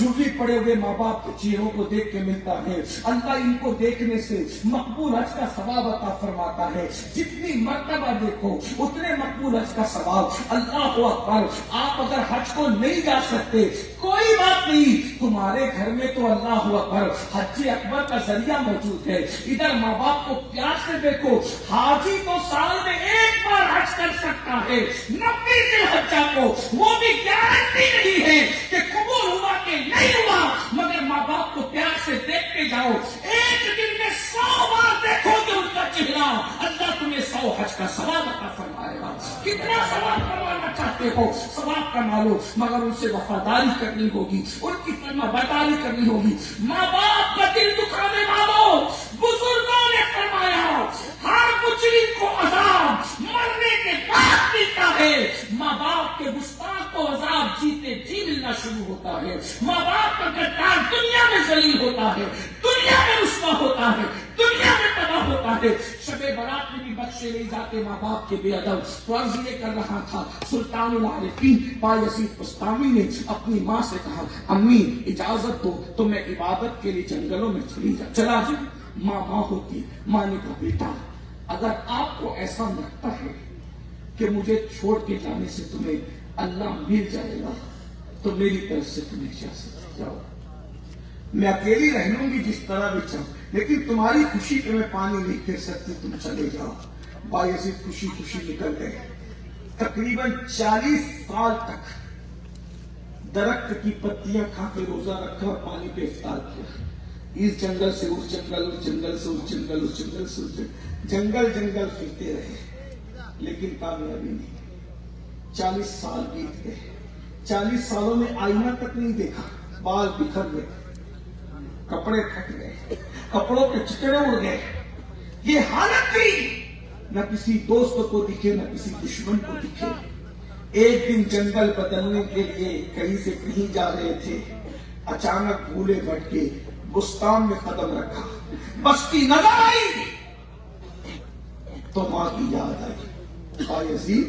झुर्री पड़े हुए माँ बाप के चेहरों को देख के मिलता है। अल्लाह इनको देखने से मकबूल हज का सवाब अता फरमाता है। जितनी मर्तबा देखो उतने मकबूल हज का सवाब। अल्लाह अकबर। आप अगर हज को नहीं जा सकते कोई बात नहीं, तुम्हारे घर में तो अल्लाह अकबर हज अकबर का जरिया मौजूद है। इधर माँ बाप को प्यार से देखो, हाजी तो साल में एक बार हज कर सकता है, 90 जिलहज्जा को, वो भी गारंटी नहीं है कि कबूल हुआ कि नहीं हुआ, मगर माँ बाप को प्यार से देखते जाओ। एक दिन में 100 बार देखोगे उनका चेहरा, अल्लाह तुम्हें 100 हज का सवाब अता फरमाएगा। कितना सवाब करवाना चाहते हो सवाब कमा लो, मगर उनसे वफादारी करनी होगी, उनकी फरमाबरदारी करनी होगी। माँ बाप का दिल दुखाने वालों, बुजुर्गों ने फरमाया हर मुजरिम को अजाब मरने के बाद मिलता है, माँ बाप के गुस्ताख को अजाब जीते जी मिलना शुरू होता है। माँ बाप का गद्दार दुनिया में जलील होता है, दुनिया में रुस्वा होता है, दुनिया में तबाह होता है। शबे बारात में भी बख्शे नहीं जाते माँ बाप के बेअदब। तो अर्ज ये कर रहा था, सुल्तानुल आरिफीन बायजीद बुस्तामी ने अपनी माँ से कहा, अम्मी इजाजत दो तो मैं इबादत के लिए जंगलों में चला जाऊं। माँ माँ होती है। माँ ने कहा, बेटा अगर आपको ऐसा लगता है कि मुझे छोड़ के जाने से तुम्हें अल्लाह मिल जाएगा तो मेरी तरफ से तुम्हें इजाजत, जाओ, मैं अकेली रह लूंगी जिस तरह भी चाहूं, लेकिन तुम्हारी खुशी पे मैं पानी नहीं फेर सकती, तुम चले जाओ। बायजीद खुशी खुशी निकल गए। तकरीबन 40 साल तक दरख्त की पत्तियां खा के रोजा रखा और पानी पे इफ्तार किया। इस जंगल से उस जंगल, उस जंगल से उस जंगल, उस जंगल से उस जंगल, जंगल फिरते रहे, लेकिन कामयाबी नहीं। 40 साल बीत गए। 40 सालों में आईना तक नहीं देखा, बाल बिखर गए, कपड़े फट गए, कपड़ों के चिकड़े उड़ गए। ये हालत थी, न किसी दोस्त को दिखे न किसी दुश्मन को दिखे। एक दिन जंगल बदलने के लिए कहीं से कहीं जा रहे थे, अचानक भूले भटके बुस्तान में कदम रखा, बस्ती नजर आई तो माँ की याद आई। बायजीद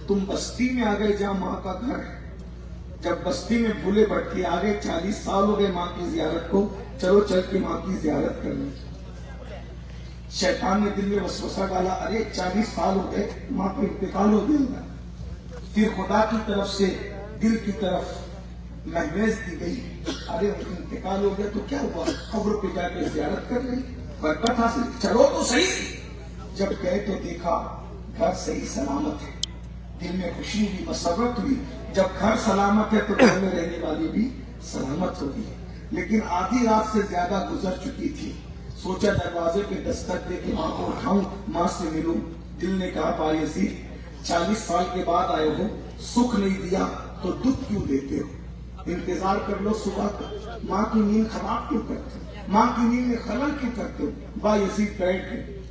तुम बस्ती में आ गए जहां माँ का घर है। जब बस्ती में भूले भटके आ गए, 40 साल हो गए माँ की जियारत को, चलो चल के माँ की जियारत कर लो। शैतान ने दिल में वसवसा डाला, अरे 40 साल हो गए, माँ का इंतकाल हो गया। फिर खुदा की तरफ से दिल की तरफ महवेज दी गई, अरे इंतकाल हो गया तो क्या हुआ, कब्र पे जाके जियारत कर ली, बरकत हासिल, चलो तो सही। जब गए तो देखा घर सही सलामत है, दिल में खुशी हुई, मसरत हुई। जब घर सलामत है तो घर में रहने वाली भी सलामत होगी। लेकिन आधी रात से ज्यादा गुजर चुकी थी। सोचा दरवाजे पे दस्तक दे के माँ को उठाऊं, माँ से मिलूं। दिल ने कहा, बायजीद 40 साल के बाद आए हो, सुख नहीं दिया तो दुख क्यों देते हो, इंतजार कर लो सुबह का। माँ की नींद खराब क्यों करते हो, माँ की नींद में खलल क्यों करते हो। बायजीद बैठ गए।